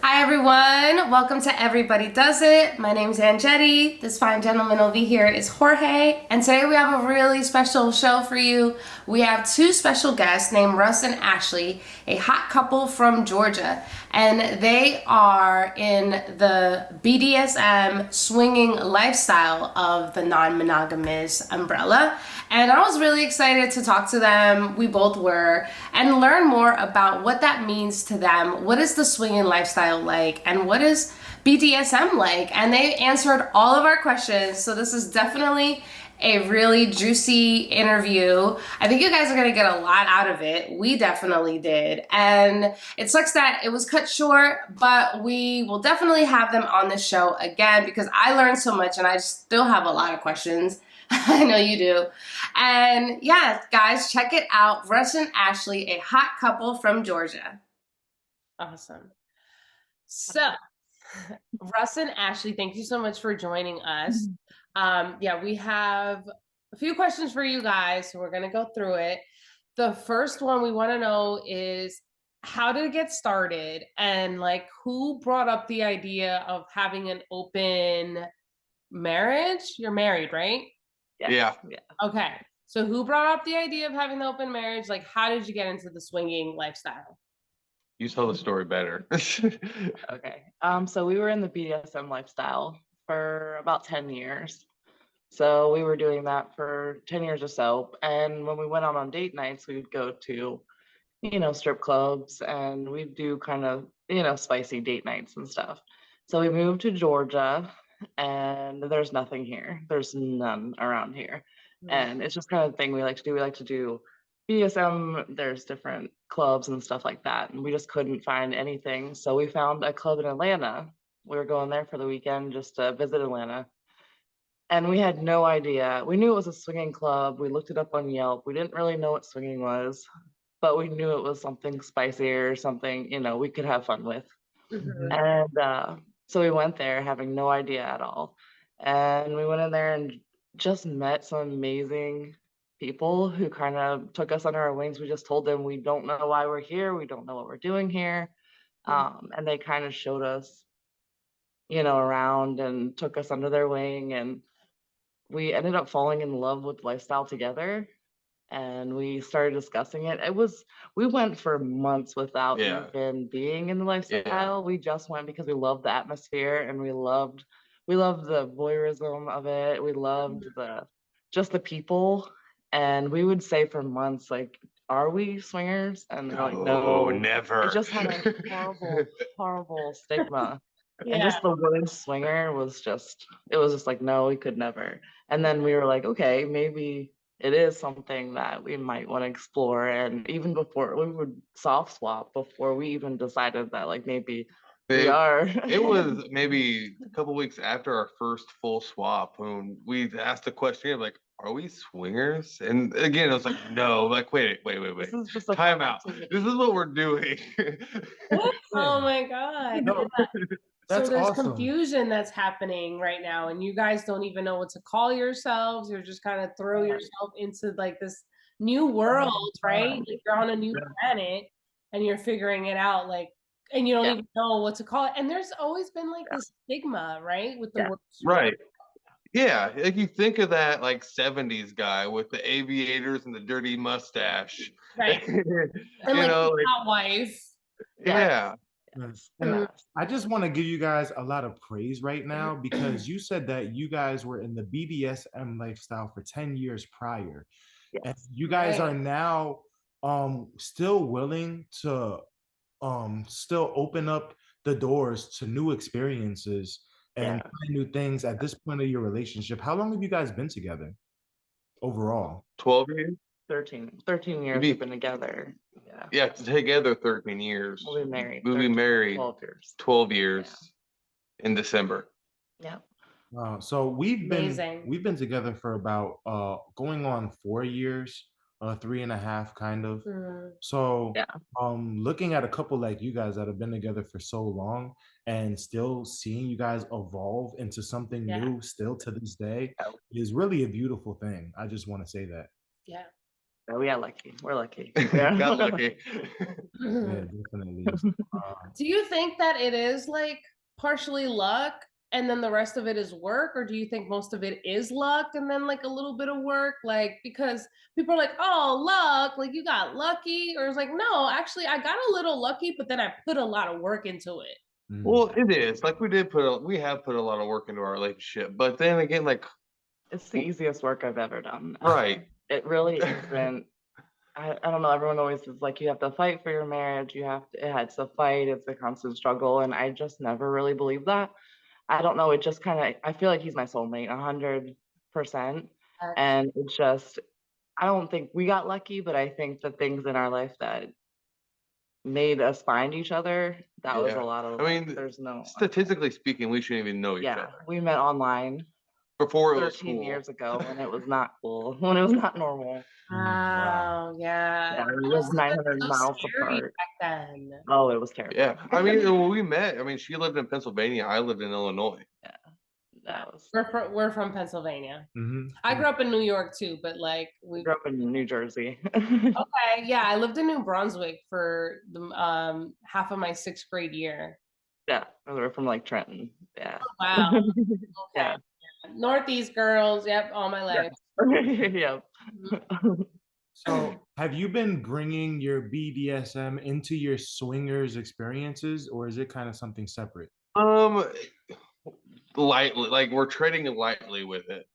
Hi everyone, welcome to Everybody Does It. My name's Angetti. This fine gentleman over here is Jorge, and today we have a really special show for you. We have two special guests named Russ and Ashley, a hot couple from Georgia, and they are in the BDSM swinging lifestyle of the non-monogamous umbrella. And I was really excited to talk to them. We both were, and learn more about what that means to them. What is the swinging lifestyle like? And what is BDSM like? And they answered all of our questions. So this is definitely a really juicy interview. I think you guys are going to get a lot out of it. We definitely did. And it sucks that it was cut short, but we will definitely have them on the show again because I learned so much and I still have a lot of questions. I know you do. And yeah, guys, check it out. Russ and Ashley, a hot couple from Georgia. Awesome. So, Russ and Ashley, thank you so much for joining us. Yeah, we have a few questions for you guys, so we're going to go through it. The first one we want to know is how did it get started and like who brought up the idea of having an open marriage? You're married, right? Yeah. Okay. So who brought up the idea of having the open marriage? Like, how did you get into the swinging lifestyle? You tell the story better. Okay. So we were in the BDSM lifestyle for about 10 years. So we were doing that for 10 years or so. And when we went out on date nights, we would go to, strip clubs and we'd do kind of, spicy date nights and stuff. So we moved to Georgia and there's nothing here. There's none around here. And it's just kind of the thing we like to do. We like to do BSM, there's different clubs and stuff like that. And we just couldn't find anything. So we found a club in Atlanta. We were going there for the weekend just to visit Atlanta. And we had no idea. We knew it was a swinging club. We looked it up on Yelp. We didn't really know what swinging was, but we knew it was something spicier, something, we could have fun with. Mhm. And so we went there having no idea at all. And we went in there and just met some amazing people who kind of took us under our wings. We just told them we don't know why we're here. We don't know what we're doing here. And they kind of showed us, around and took us under their wing. And we ended up falling in love with lifestyle together. And we started discussing it. We went for months without even being in the lifestyle. We just went because we loved the atmosphere and we loved the voyeurism of it. We loved just the people. And we would say for months, like, are we swingers? And they're like, No, no. never. It just had a horrible, horrible stigma. And Yeah. just the word swinger it was just like, no, we could never. And then we were like, okay, maybe it is something that we might want to explore. And even before we would soft swap before we even decided that like maybe we are. It was maybe a couple weeks after our first full swap when we asked the question like, are we swingers? And again, I was like, no, like, wait. This is just a Time fun out. activity. This is what we're doing. Oh my God. No, So that's there's awesome. confusion that's happening right now, and you guys don't even know what to call yourselves. You're just kind of throw yourself into like this new world, right? Like you're on a new planet and you're figuring it out, like, and you don't Yeah. even know what to call it. And there's always been like this stigma, right? With the Yeah. word Right. Yeah, like you think of that like 70s guy with the aviators and the dirty mustache. right. You And like know, like, hot wife. yeah. Yes. And I just want to give you guys a lot of praise right now because you said that you guys were in the BDSM lifestyle for 10 years prior. And Yes. you guys Right. are now still willing to still open up the doors to new experiences and Yeah. try new things at this point of your relationship. How long have you guys been together overall? 12 years? 13 years we've been together. Yeah. Yeah, together 13 years. We'll be married. We'll be married 12 years. 12 years in December. Yeah. So we've Amazing. been together for about going on 4 years, 3.5 kind of. So Yeah. looking at a couple like you guys that have been together for so long and still seeing you guys evolve into something new still to this day is really a beautiful thing. I just want to say that. Yeah. Yeah, we got lucky. We're lucky. Yeah. Got lucky. Yeah, definitely. Do you think that it is like partially luck and then the rest of it is work, or do you think most of it is luck and then like a little bit of work? Like, because people are like, oh, luck, like you got lucky, or it's like, no, actually I got a little lucky, but then I put a lot of work into it. Well, it is like we have put a lot of work into our relationship, but then again, like, It's the easiest work I've ever done. right. It really isn't. I don't know. Everyone always says like you have to fight for your marriage. It's a fight. It's a constant struggle, and I just never really believed that. I don't know. It just kind of. I feel like he's my soulmate, 100%, and it's just. I don't think we got lucky, but I think the things in our life that made us find each other, that was a Yeah. lot of. I mean, there's no. statistically speaking, we shouldn't even know each Yeah, other we met online before it was 13 cool. years ago, and it was not cool. When it was not normal. Wow, yeah. Yeah, we That lived was 900 so miles scary apart. back then. Oh, it was terrible. Yeah, I mean, when we met, I mean, she lived in Pennsylvania, I lived in Illinois. Yeah, that was. We're from Pennsylvania. Mm-hmm. I grew up in New York too, but like We grew up in New Jersey. okay, yeah, I lived in New Brunswick for the half of my 6th grade year. Yeah, we were from like Trenton. Yeah. Wow. Okay. Yeah. Northeast girls, yep, all my life. Yep. So, have you been bringing your BDSM into your swingers experiences, or is it kind of something separate? Lightly, like we're treading lightly with it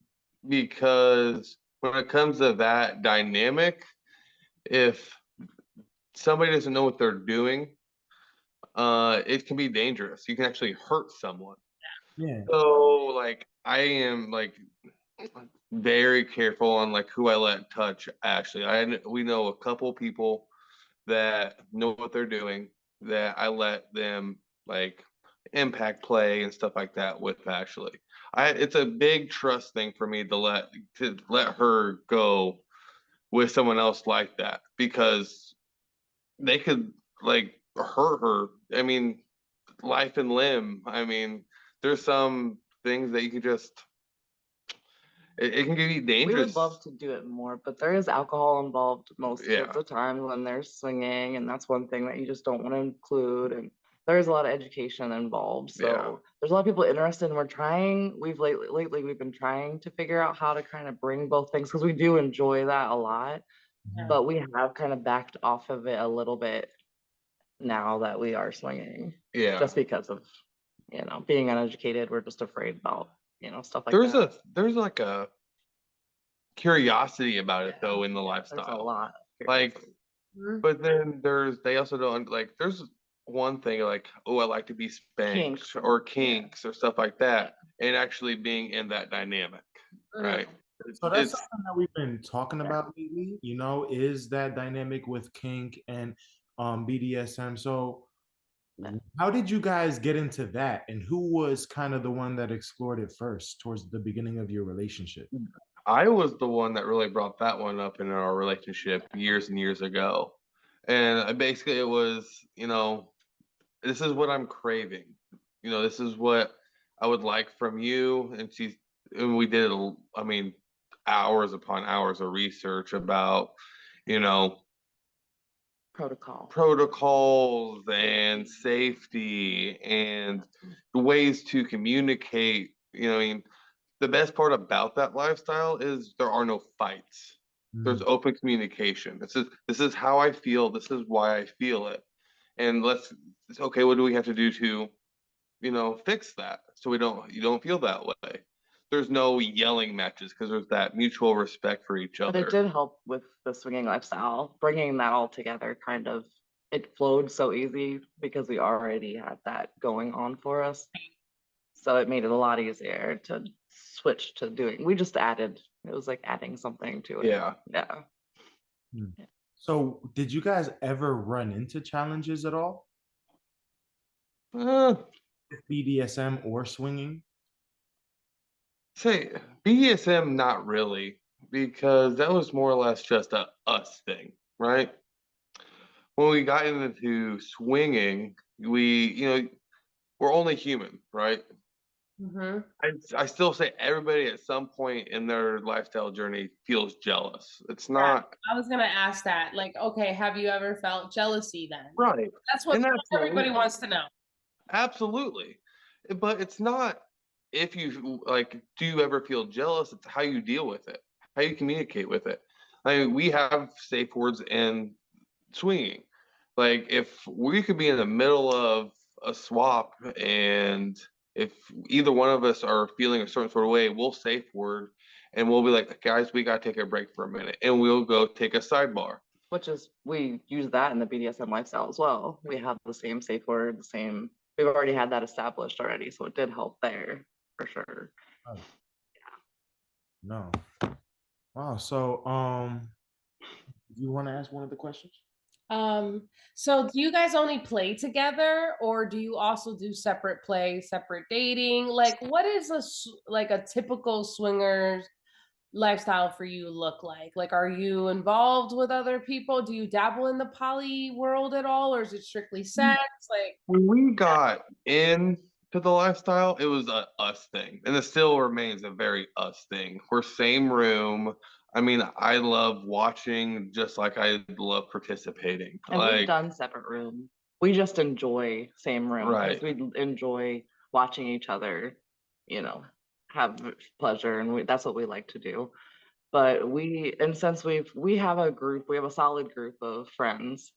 because when it comes to that dynamic, if somebody doesn't know what they're doing, it can be dangerous. You can actually hurt someone. Yeah. So like I am like very careful on like who I let touch Ashley. We know a couple people that know what they're doing that I let them like impact play and stuff like that with Ashley. It's a big trust thing for me to let her go with someone else like that because they could like hurt her. I mean, life and limb. I mean, there's some things that you can just it can be We dangerous. would love to do it more, but there is alcohol involved most Yeah. of the time when they're swinging, and that's one thing that you just don't want to include. And there's a lot of education involved. So Yeah. there's a lot of people interested, and lately we've been trying to figure out how to kind of bring both things because we do enjoy that a lot, Yeah. but we have kind of backed off of it a little bit now that we are swinging. Yeah. Just because of being uneducated, we're just afraid about stuff like that. There's like a curiosity about it Yeah, though in the There's a lifestyle. lot. Like, Mhm. but then they also don't like there's one thing like, oh, I like to be spanked Kinks. or kinks or stuff like that, and actually being in that dynamic, right? So that's It's something that we've been talking about lately, is that dynamic with kink and BDSM. So how did you guys get into that? And who was kind of the one that explored it first towards the beginning of your relationship? I was the one that really brought that one up in our relationship years and years ago. And basically it was, this is what I'm craving. This is what I would like from you. And we did, I mean, hours upon hours of research about, you know, protocols and safety and ways to communicate. I mean, the best part about that lifestyle is there are no fights. There's open communication. This is how I feel. This is why I feel it. And it's okay. What do we have to do to, fix that so you don't feel that way? There's no yelling matches because there's that mutual respect for each But other. it did help with the swinging lifestyle, bringing that all together. Kind of, it flowed so easy because we already had that going on for us. So it made it a lot easier to switch to doing. We just added. It was like adding something to it. Yeah. Yeah. So did you guys ever run into challenges at all? BDSM or swinging? Say BDSM, not really, because that was more or less just a us thing, right? When we got into swinging, we're only human, right? I still say everybody at some point in their lifestyle journey feels jealous. It's Yeah, not I was gonna ask that. Like, okay, have you ever felt jealousy then? right. That's what And that's everybody wants to know. absolutely. But it's not if you like, do you ever feel jealous? It's how you deal with it, how you communicate with it. I mean, we have safe words in swinging. Like, if we could be in the middle of a swap and if either one of us are feeling a certain sort of way, we'll safe word and we'll be like, guys, we got to take a break for a minute and we'll go take a sidebar. Which is, we use that in the BDSM lifestyle as well. We have the same safe word, the same, we've already had that established already. So it did help there for sure. Oh. No. Wow. So, you want to ask one of the questions? So do you guys only play together, or do you also do separate play, separate dating? Like, what is like a typical swingers lifestyle for you look like? Like, are you involved with other people? Do you dabble in the poly world at all, or is it strictly sex? Like, When we got into the lifestyle, it was a us thing, and it still remains a very us thing. We're same room. I mean, I love watching just like I love participating. And we've Like, done separate room. We just enjoy same room because right. we enjoy watching each other, you know, have pleasure, and that's what we like to do. But and since we have a group, we have a solid group of friends,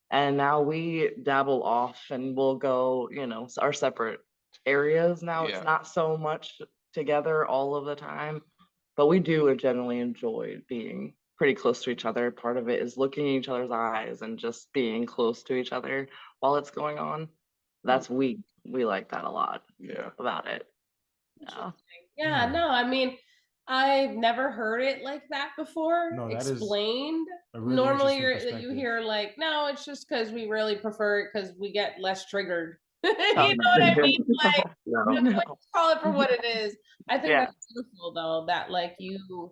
and now we dabble off and we'll go, you know, our separate areas now. It's Yeah. not so much together all of the time, but we do generally enjoy being pretty close to each other. Part of it is looking in each other's eyes and just being close to each other while it's going on. That's we like that a lot. Yeah. About it. yeah. Yeah, no, I mean, I've never heard it like that before. No, that explained. is a really Normally interesting you perspective. hear like, no, it's just because we really prefer it because we get less triggered. You Oh, know what I mean? Like, no. call it for what it is. I think Yeah. that's beautiful though, that like you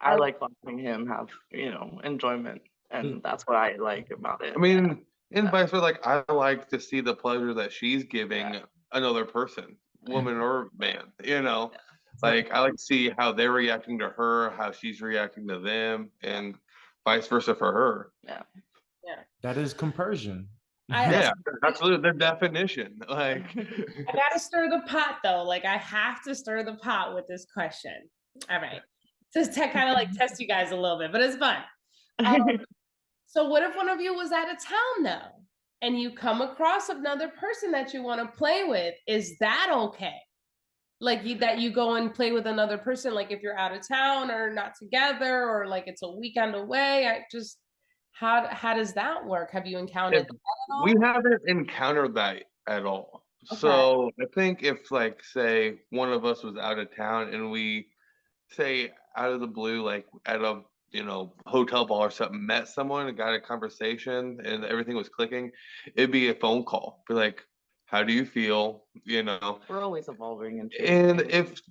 I are like watching him have, you know, enjoyment, and that's what I like about it. I mean, and vice versa, like I like to see the pleasure that she's giving another person, woman or man, you know. Like I like to see how they're reacting to her, how she's reacting to them, and vice versa for her. Yeah. yeah. That is compersion. Yeah, absolutely. Their definition. Like I gotta stir the pot though. Like I have to stir the pot with this question. All right. Just to kind of like test you guys a little bit, but it's fun. So what if one of you was out of town though, and you come across another person that you want to play with? Is that okay? Like that you go and play with another person, like if you're out of town or not together, or like it's a weekend away. I just how does that work? Have you encountered that at all? we haven't encountered that at all. Okay. So I think if like say one of us was out of town and we say out of the blue, like at a hotel ball or something, met someone and got a conversation and everything was clicking, it'd be a phone call. Be like, how do you feel? We're always evolving and And changing. if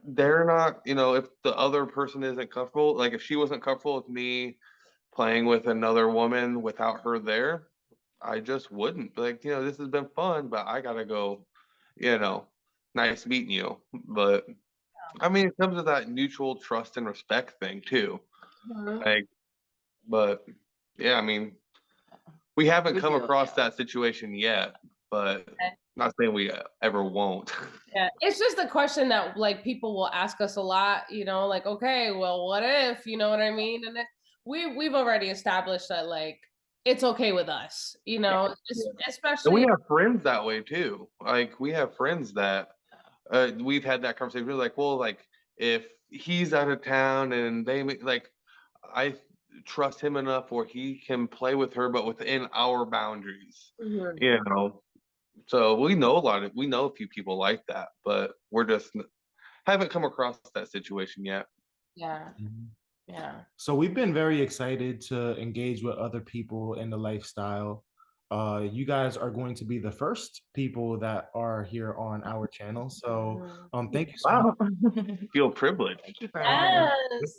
they're not, if the other person isn't comfortable, like if she wasn't comfortable with me playing with another woman without her there, I just wouldn't. Be like, this has been fun, but I gotta go, nice meeting you. But I mean, it comes to that mutual trust and respect thing too. Like, but yeah, I mean, we haven't come across that situation yet, but not saying we ever won't. Yeah, it's just a question that like people will ask us a lot, like, okay, well, what if, you know what I mean? And we've already established that like it's okay with us, especially. And we have friends that way too. Like we have friends that we've had that conversation. We're like, well, like if he's out of town and I trust him enough where he can play with her, but within our boundaries, So we know a few people like that, but we're just haven't come across that situation yet. Yeah. Yeah. So we've been very excited to engage with other people in the lifestyle. You guys are going to be the first people that are here on our channel. So thank you so much. Feel privileged. Yes.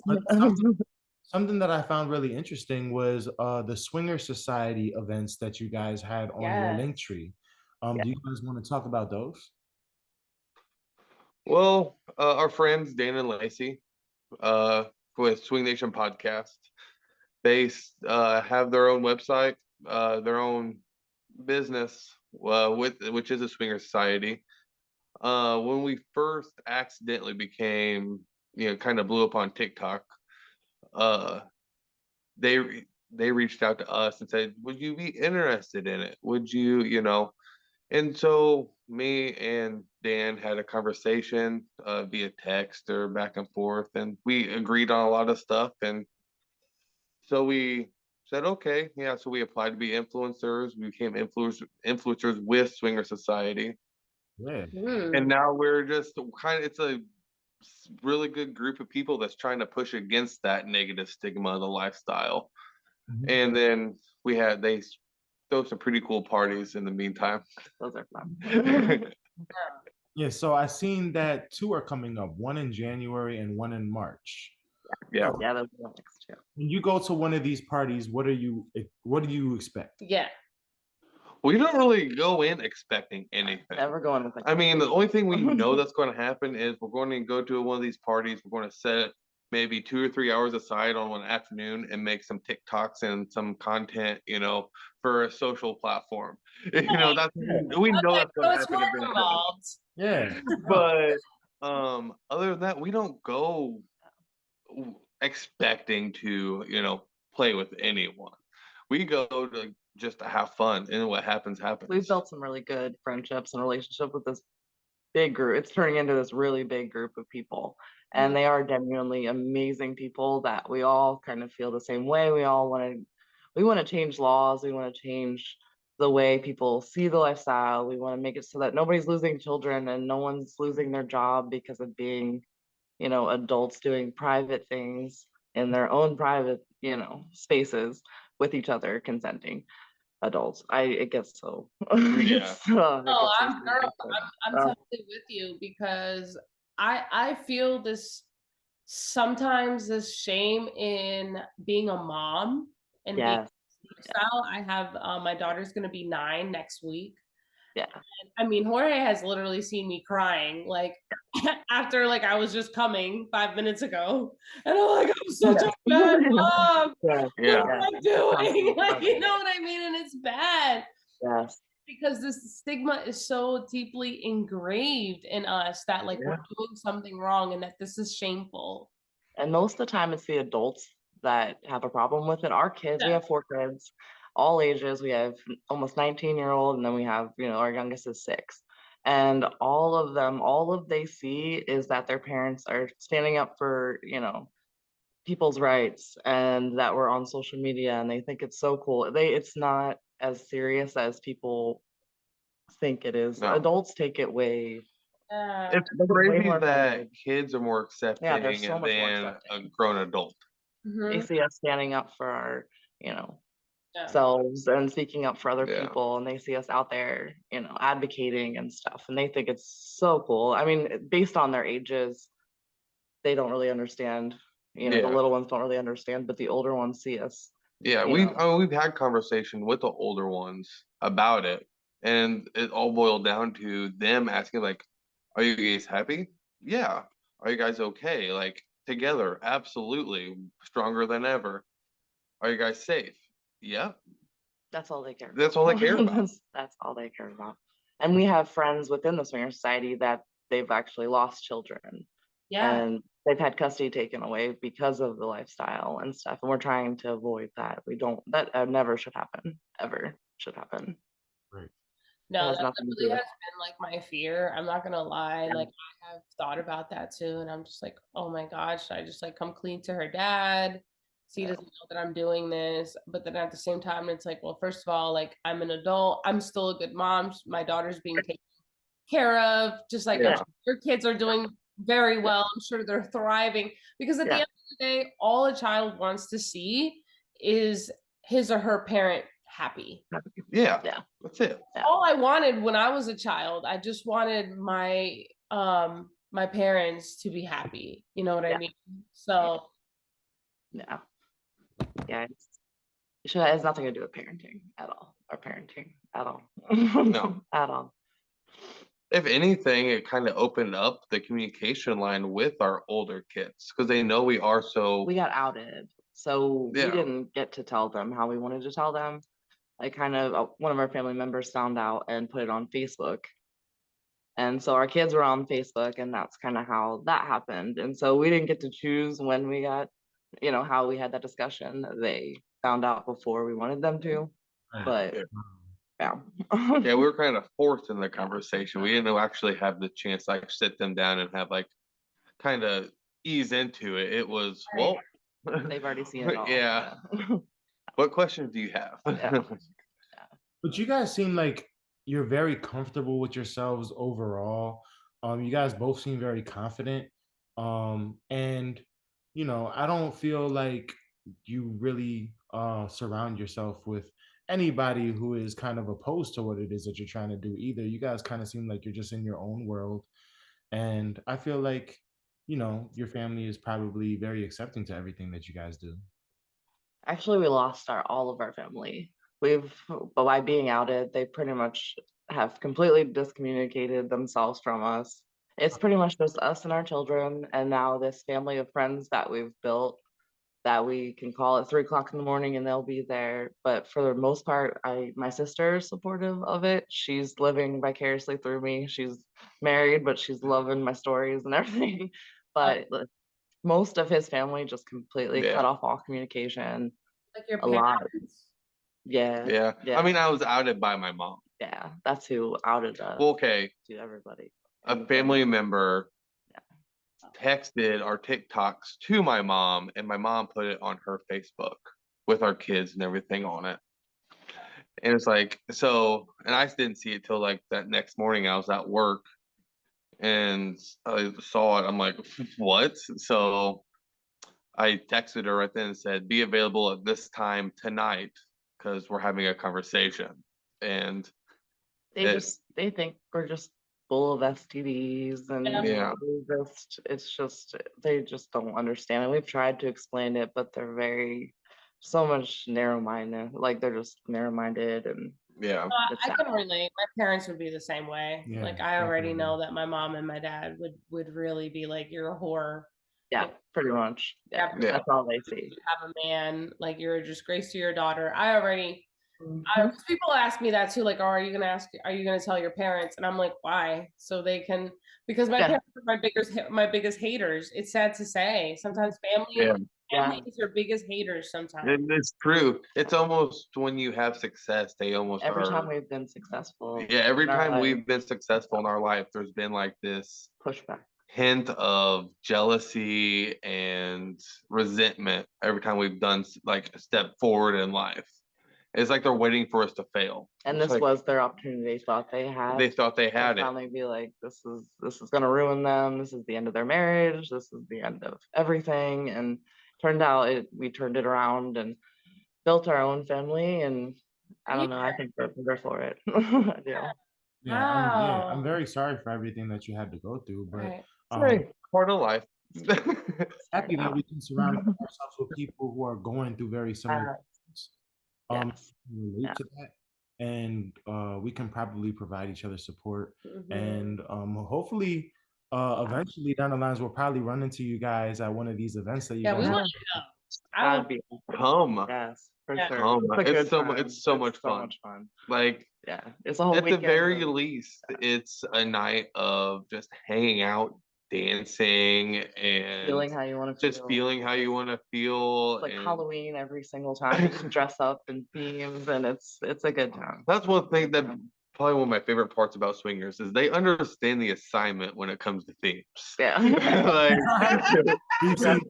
Something that I found really interesting was the Swinger Society events that you guys had on your Linktree. Do you guys want to talk about those? Well, our friends Dan and Lacey, uh, with Swing Nation Podcast, they have their own website, their own business, with which is a swinger society. When we first accidentally became, kind of blew up on TikTok, uh, they reached out to us and said, "Would you be interested in it? Would you, And so me and Dan had a conversation via text or back and forth, and we agreed on a lot of stuff. And so we said, okay, yeah. So we applied to be influencers. We became influencers with Swinger Society, Yeah. and Hmm. now we're just it's a really good group of people that's trying to push against that negative stigma of the lifestyle. Mhm. And then they throw some pretty cool parties in the meantime. Those are fun. Yeah, so I seen that two are coming up, one in January and one in March. Yeah. Yeah, those are next too. When you go to one of these parties, what do you expect? Yeah. We don't really go in expecting anything. Never going with I mean, the only thing we know that's going to happen is we're going to go to one of these parties. We're going to set maybe 2 or 3 hours aside on one afternoon and make some TikToks and some content, for a social platform. That's we know that's going So to it's happen work eventually. involved. Yeah. But other than that, we don't go expecting to, play with anyone. We go to just to have fun, and what happens happens. We've built some really good friendships and relationships with this big group. It's turning into this really big group of people. And they are genuinely amazing people that we all kind of feel the same way. We want to change laws. We want to change the way people see the lifestyle. We want to make it so that nobody's losing children and no one's losing their job because of being, adults doing private things in their own private, spaces with each other, consenting adults. It gets so Yeah. Oh, so I'm girl. stupid. I'm totally with you because I feel this sometimes this shame in being a mom and being Yes. style. I have my daughter's gonna be 9 next week. Yeah. I mean, Jorge has literally seen me crying like after like I was just coming 5 minutes ago, and I'm like, I'm such a bad mom. Yeah. Yeah. What am I doing? Like, you know what I mean? And it's bad Yes. because this stigma is so deeply engraved in us that like we're Yeah. doing something wrong and that this is shameful. And most of the time it's the adults that have a problem with it. Our kids, we Yeah. have 4 kids, all ages. We have almost 19-year-old, and then we have, our youngest is 6. And all of them, all of they see is that their parents are standing up for, people's rights and that we're on social media and they think it's so cool. It's not as serious as people think it is. No. Adults take it way It's way crazy more that offended. kids are more Yeah, they're accepting so much more than a accepting. grown adult. They Mhm. see us standing up for our, Yeah. selves and speaking up for other Yeah. people, and they see us out there, advocating and stuff, and they think it's so cool. I mean, based on their ages, they don't really understand. The Yeah. little ones don't really understand, but the older ones see us. Yeah, we've had conversation with the older ones about it, and it all boiled down to them asking like, "Are you guys happy? Yeah. Are you guys okay? Like together? Absolutely, stronger than ever. Are you guys safe? Yeah. That's all they care That's about. all they care about. That's all they care about. And we have friends within the swinger society that they've actually lost children Yeah. and they've had custody taken away because of the lifestyle and stuff. And we're trying to avoid that. That never should happen. Ever should happen. Right. It No, has that nothing to do really with has been like my fear. I'm not gonna lie. Yeah. Like I have thought about that too, and I'm just like, oh my gosh, should I just like come clean to her dad? So he doesn't know that I'm doing this. But then at the same time, it's like, well, first of all, like I'm an adult. I'm still a good mom. My daughter's being taken care of, just like I'm Yeah. sure your kids are doing very well. I'm sure they're thriving because at the Yeah. end of the day, all a child wants to see is his or her parent happy. Yeah. Yeah. That's it. Yeah. All I wanted when I was a child, I just wanted my parents to be happy. You know what I Yeah. mean? So Yeah. Yeah. It has nothing to do with parenting at all, or parenting at all. No. At all. if anything, it kind of opened up the communication line with our older kids because they know we are so. We got outed, so we Yeah. didn't get to tell them how we wanted to tell them. Like kind of one of our family members found out and put it on Facebook. And so our kids were on Facebook, and that's kind of how that happened. And so we didn't get to choose when we got, how we had that discussion. They found out before we wanted them to. But yeah. Yeah, we were kind of forced in the conversation. We didn't actually have the chance to like sit them down and have like kind of ease into it. It was, well, They've already seen it all. Yeah. What questions do you have? Yeah. But you guys seem like you're very comfortable with yourselves overall. You guys both seem very confident. And I don't feel like you really surround yourself with anybody who is kind of opposed to what it is that you're trying to do either. You guys kind of seem like you're just in your own world. And I feel like, your family is probably very accepting to everything that you guys do. Actually, we lost all of our family. But by being outed, they pretty much have completely discommunicated themselves from us. It's pretty much just us and our children, and now this family of friends that we've built that we can call at 3 o'clock in the morning and they'll be there. But for the most part, my sister is supportive of it. She's living vicariously through me. She's married, but she's loving my stories and everything. But most of his family just completely cut off all communication. Like your a lot. parents? Yeah. I mean, I was outed by my mom. Yeah, that's who outed us Well, okay. to everybody. A family member texted our TikToks to my mom, and my mom put it on her Facebook with our kids and everything on it. And it's like, so, and I didn't see it till like that next morning. I was at work and I saw it. I'm like, what? So I texted her right then and said, be available at this time tonight because we're having a conversation. And they think we're just full of STDs and they just don't understand. And we've tried to explain it, but they're so much narrow-minded. Like they're just narrow-minded and I can relate. My parents would be the same way. Yeah, like I already know that my mom and my dad would really be like, you're a whore. Yeah, pretty much. Yeah. That's all they see. You have a man, like you're a disgrace to your daughter. I already people ask me that too, like, oh, are you gonna tell your parents? And I'm like, why? So they can, because my parents are my biggest haters. It's sad to say. Sometimes families are biggest haters sometimes. It's true. It's almost when you have success, they almost every time we've been successful. Yeah, every time we've been successful in our life, there's been like this pushback. Hint of jealousy and resentment every time we've done like a step forward in life. It's like they're waiting for us to fail. And this was their opportunity. They thought they had it. Finally be like, this is gonna ruin them. This is the end of their marriage. This is the end of everything. And turned out we turned it around and built our own family. And I don't know. I think we're for it. I'm very sorry for everything that you had to go through, but part of life. Happy that we can surround ourselves with people who are going through very similar things. Relate to that, and we can probably provide each other support, and hopefully eventually down the lines we'll probably run into you guys at one of these events that you guys we want to go. Come. Yes, for sure. Come. It's so much fun. Like, it's a whole at the weekend very least, it's a night of just hanging out, dancing, and feeling how you want to just feeling how you want to feel. It's like Halloween every single time. You can dress up in themes, and it's a good time. That's one thing that probably one of my favorite parts about swingers is they understand the assignment when it comes to themes. Yeah. We've seen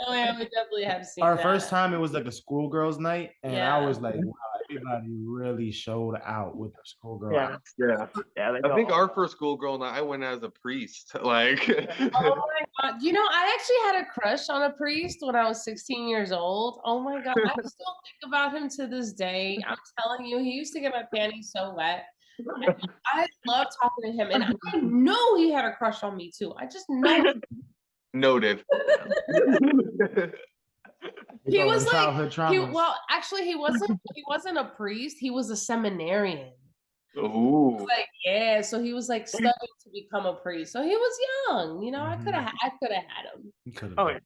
Oh yeah, we definitely have seen our that. first time it was like a schoolgirls night, and I was like, wow, everybody really showed out with their schoolgirl. I think our first schoolgirl night I went as a priest. Like oh my god. I actually had a crush on a priest when I was 16 years old. Oh my god. I still think about him to this day. I'm telling you, he used to get my panties so wet. I love talking to him, and I know he had a crush on me too. I just know. Noted. He was like, actually, he wasn't a priest. He was a seminarian. Ooh. Like, yeah, so he was like studying to become a priest. So he was young, you know. I could have had him. You could have. Oh yeah.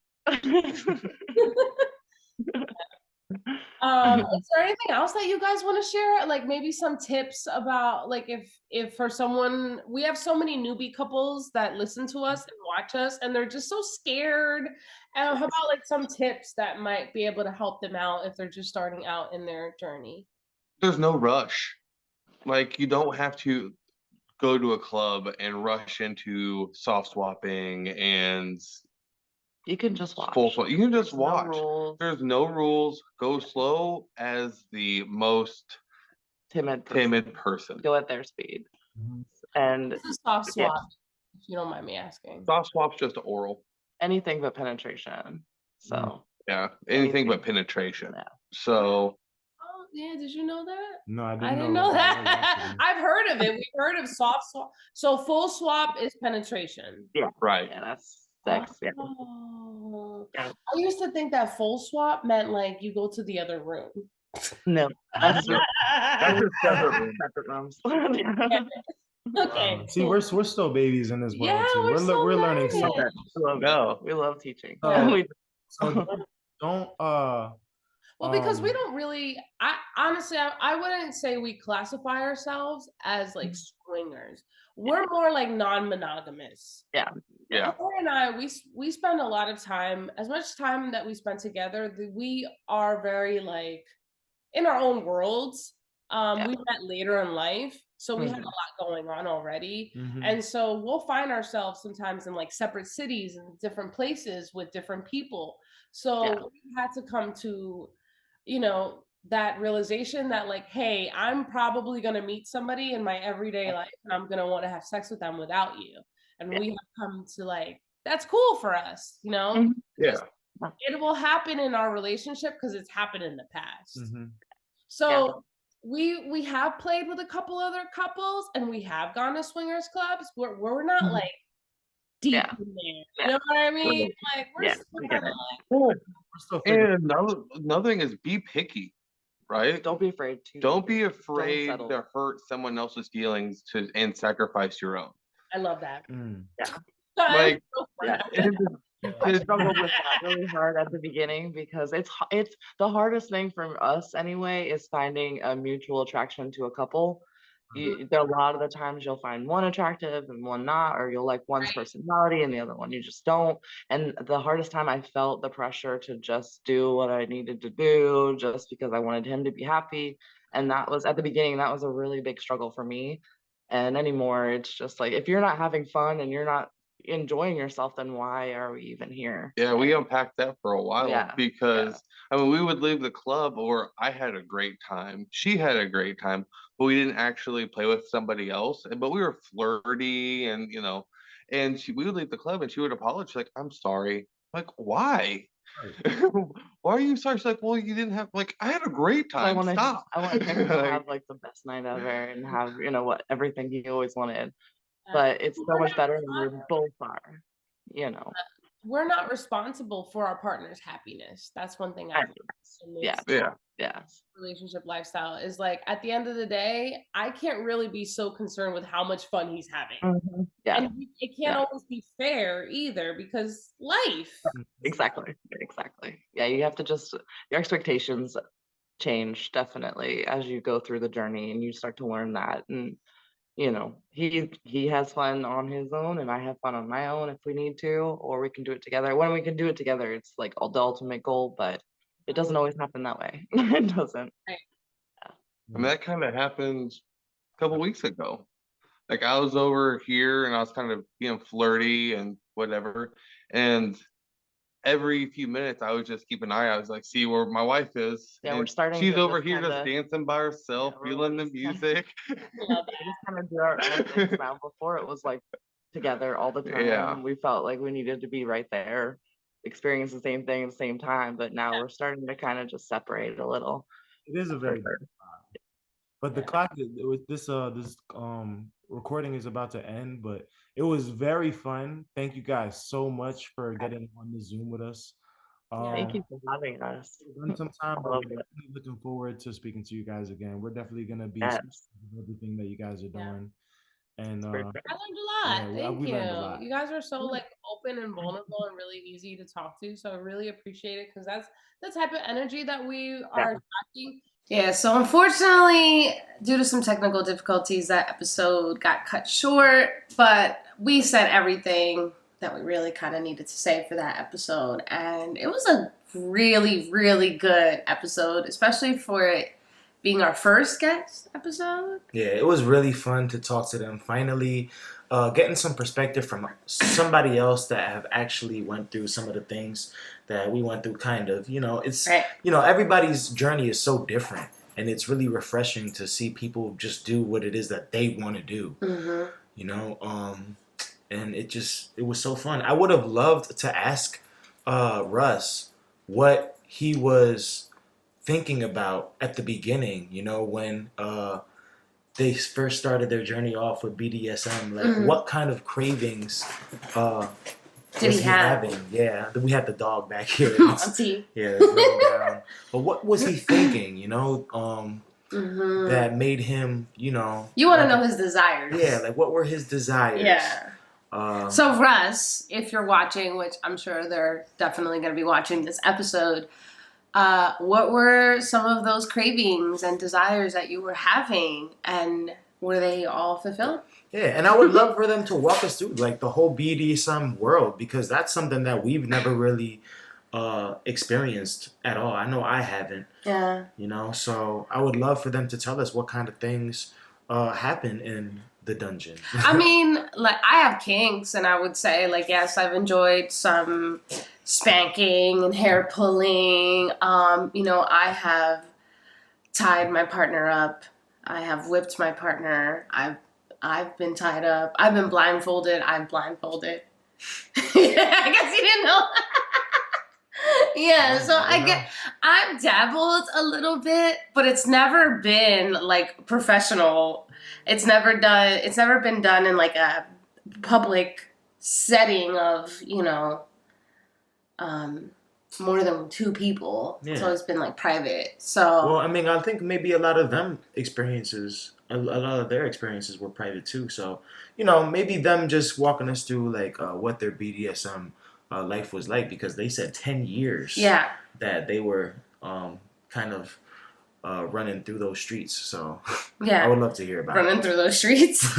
Is there anything else that you guys want to share? Like maybe some tips about like if for someone, we have so many newbie couples that listen to us and watch us and they're just so scared. How about like some tips that might be able to help them out if they're just starting out in their journey? There's no rush. Like you don't have to go to a club and rush into soft swapping and You can just watch. full swap. You can just There's no watch. rules. There's no rules. Go slow as the most Timid person. Go at their speed. Mhm. And It's a soft swap, if you don't mind me asking. Soft swap's just oral. anything but penetration. So Yeah, anything but penetration. So Oh yeah, did you know that? No, I I didn't didn't know know that. that. I've heard of it. We've heard of soft swap. So full swap is penetration. yeah, right. yeah, that's sex. Yeah. Oh. Yeah. I used to think that full swap meant like you go to the other room. No, that's just separate separate rooms. Okay. See, we're still babies in this world Yeah, too. we're so We're learning learning. something. No. We love teaching. So- We- So don't Well, because we Um, don't really, I honestly, I wouldn't say we classify ourselves as like swingers. We're more like non-monogamous. Yeah. Laura and I, we spend a lot of time, as much time that we spend together, we are very like in our own worlds. We met later in life, so we had a lot going on already. And so we'll find ourselves sometimes in like separate cities and different places with different people. So we had to come to, you know, that realization that like, hey, I'm probably going to meet somebody in my everyday life and I'm going to want to have sex with them without you. And we have come to like, that's cool for us, you know? Yeah. It will happen in our relationship because it's happened in the past. mhm. So we have played with a couple other couples and we have gone to swingers clubs. We're not like deep in there. You know what I mean? Like we're still kind of like, We're still figuring. And another thing is be picky, right? Don't be afraid to. Don't be afraid settle. to hurt someone else's feelings and sacrifice your own. I love that. Like, I struggled with that really hard at the beginning because it's the hardest thing for us anyway is finding a mutual attraction to a couple. There a lot of the times you'll find one attractive and one not, or you'll like one's personality and the other one you just don't. And the hardest time I felt the pressure to just do what I needed to do just because I wanted him to be happy. And that was at the beginning, that was a really big struggle for me. And anymore, it's just like if you're not having fun and you're not enjoying yourself, then why are we even here? yeah, we unpacked that for a while because I mean, we would leave the club or I had a great time. She had a great time, but we didn't actually play with somebody else. But we were flirty and, you know, and we would leave the club and she would apologize, like, I'm sorry. Like, why? Why are you sorry? She's like, well, you didn't have, like, I had a great time. Stop. I wanted him to have like the best night ever and have, you know, what everything he always wanted. But it's so much better when we both are, you know. We're not responsible for our partner's happiness. That's one thing I relationship lifestyle is like at the end of the day, I can't really be so concerned with how much fun he's having. And it can't always be fair either because life. Exactly. Yeah, you have to just your expectations change definitely as you go through the journey and you start to learn that. And you know, he has fun on his own and I have fun on my own if we need to, or we can do it together. When we can do it together, it's like the ultimate goal, but it doesn't always happen that way. It doesn't. Right. I mean, that kind of happened a couple weeks ago. Like I was over here and I was kind of being flirty and whatever. And every few minutes I would just keep an eye out. I was like, see where my wife is. Yeah, and we're starting. She's to over just here just kinda, dancing by herself, feeling the music. We just kind of do our own things now. Before it was like together all the time. Yeah. We felt like we needed to be right there, experience the same thing at the same time. But now we're starting to kind of just separate a little. It is a very but the clock with this recording is about to end, but it was very fun. Thank you guys so much for getting on the Zoom with us. Thank you for having us. It's been some time, I but love we're it. definitely looking forward to speaking to you guys again. We're definitely gonna be Yes, everything that you guys are doing, and it's perfect. I learned a lot. yeah, Thank we you. learned a lot. You guys are so like open and vulnerable and really easy to talk to. So I really appreciate it because that's the type of energy that we are attracting. Yeah, so unfortunately, due to some technical difficulties, that episode got cut short, but we said everything that we really kind of needed to say for that episode. And it was a really, really good episode, especially for it being our first guest episode. Yeah, it was really fun to talk to them. Finally, getting some perspective from somebody else that have actually went through some of the things that we went through. Kind of, it's Right. everybody's journey is so different, and it's really refreshing to see people just do what it is that they want to do. Mm-hmm. And it was so fun. I would have loved to ask Russ what he was thinking about at the beginning, when they first started their journey off with BDSM, like what kind of cravings Did was he he have? having? Yeah, we had the dog back here. Auntie. Yeah, it's laying down. But what was he thinking? Mm-hmm. That made him, You want to know his desires. Yeah, like what were his desires? Yeah. Um, So Russ, if you're watching, which I'm sure they're definitely going to be watching this episode, what were some of those cravings and desires that you were having, and were they all fulfilled? Yeah, and I would love for them to walk us through like the whole BDSM world, because that's something that we've never really experienced at all. I know I haven't. Yeah. So I would love for them to tell us what kind of things happen in the dungeon. I mean, like, I have kinks, and I would say, like, yes, I've enjoyed some spanking and hair pulling. I have tied my partner up. I have whipped my partner. I've been tied up. I've been blindfolded. I'm blindfolded. I guess you didn't know. Yeah, so I've dabbled a little bit, but it's never been like professional. It's never been done in like a public setting of, more than two people. Yeah. It's always been like private. So Well, I mean, I think maybe a lot of their experiences were private too. So, maybe them just walking us through like what their BDSM life was like, because they said 10 years yeah, that they were kind of running through those streets. So I yeah, would love to hear about running it. through those streets.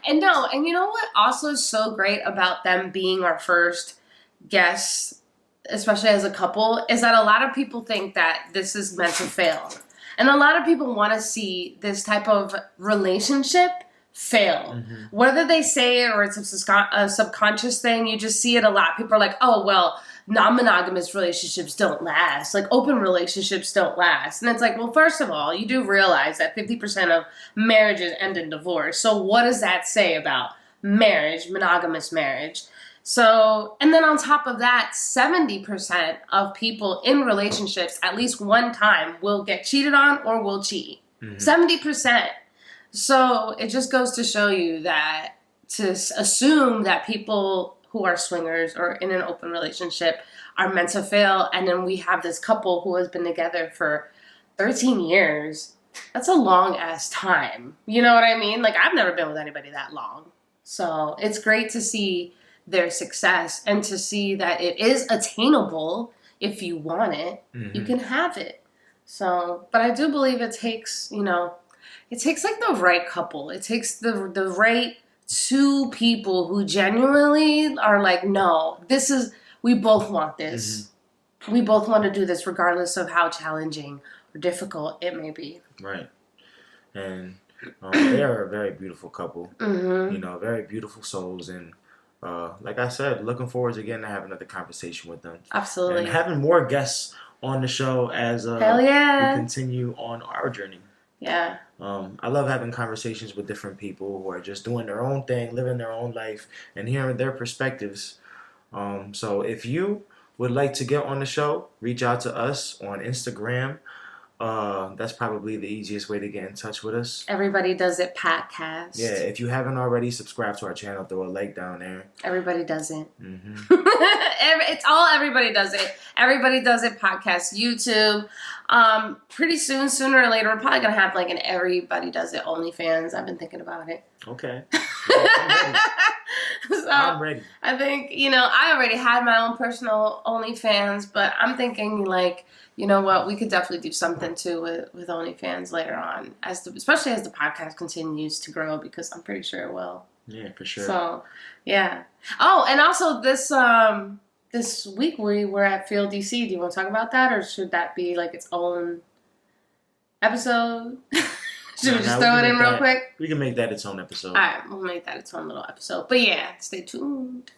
And you know what also is so great about them being our first guests, especially as a couple, is that a lot of people think that this is meant to fail. And a lot of people want to see this type of relationship fail. Whether they say it or it's a subconscious thing, you just see it a lot. People are like, oh, well, non-monogamous relationships don't last. Like, open relationships don't last. And it's like, well, first of all, you do realize that 50% of marriages end in divorce. So what does that say about marriage, monogamous marriage? So, and then on top of that, 70% of people in relationships at least one time will get cheated on or will cheat. 70%. So it just goes to show you that to assume that people who are swingers or in an open relationship are meant to fail, and then we have this couple who has been together for 13 years, that's a long ass time. You know what I mean? Like, I've never been with anybody that long. So it's great to see their success and to see that it is attainable. If you want it, you can have it. So, but I do believe it takes, it takes like the right couple. It takes the right two people who genuinely are like, no, we both want this. We both want to do this regardless of how challenging or difficult it may be. Right. And they are a very beautiful couple. Very beautiful souls. And like I said, looking forward to getting to have another conversation with them. Absolutely. And having more guests on the show as Hell yeah. we continue on our journey. Yeah. I love having conversations with different people who are just doing their own thing, living their own life, and hearing their perspectives. So if you would like to get on the show, reach out to us on Instagram. That's probably the easiest way to get in touch with us. Everybody Does It podcast. Yeah, if you haven't already, subscribe to our channel. Throw a like down there. Everybody Does It. Mm-hmm. It's all Everybody Does It. Everybody Does It podcast, YouTube. Pretty soon, sooner or later, we're probably gonna have like an Everybody Does It OnlyFans. I've been thinking about it. Okay. Yeah, I'm ready. So I'm ready. I think, I already had my own personal OnlyFans, but I'm thinking like, you know what, we could definitely do something too with OnlyFans later on, especially as the podcast continues to grow, because I'm pretty sure it will. Yeah, for sure. So, yeah. Oh, and also this week we were at Field DC. Do you want to talk about that, or should that be like its own episode? Should we just throw it in real quick? We can make that its own episode. All right, we'll make that its own little episode. But yeah, stay tuned.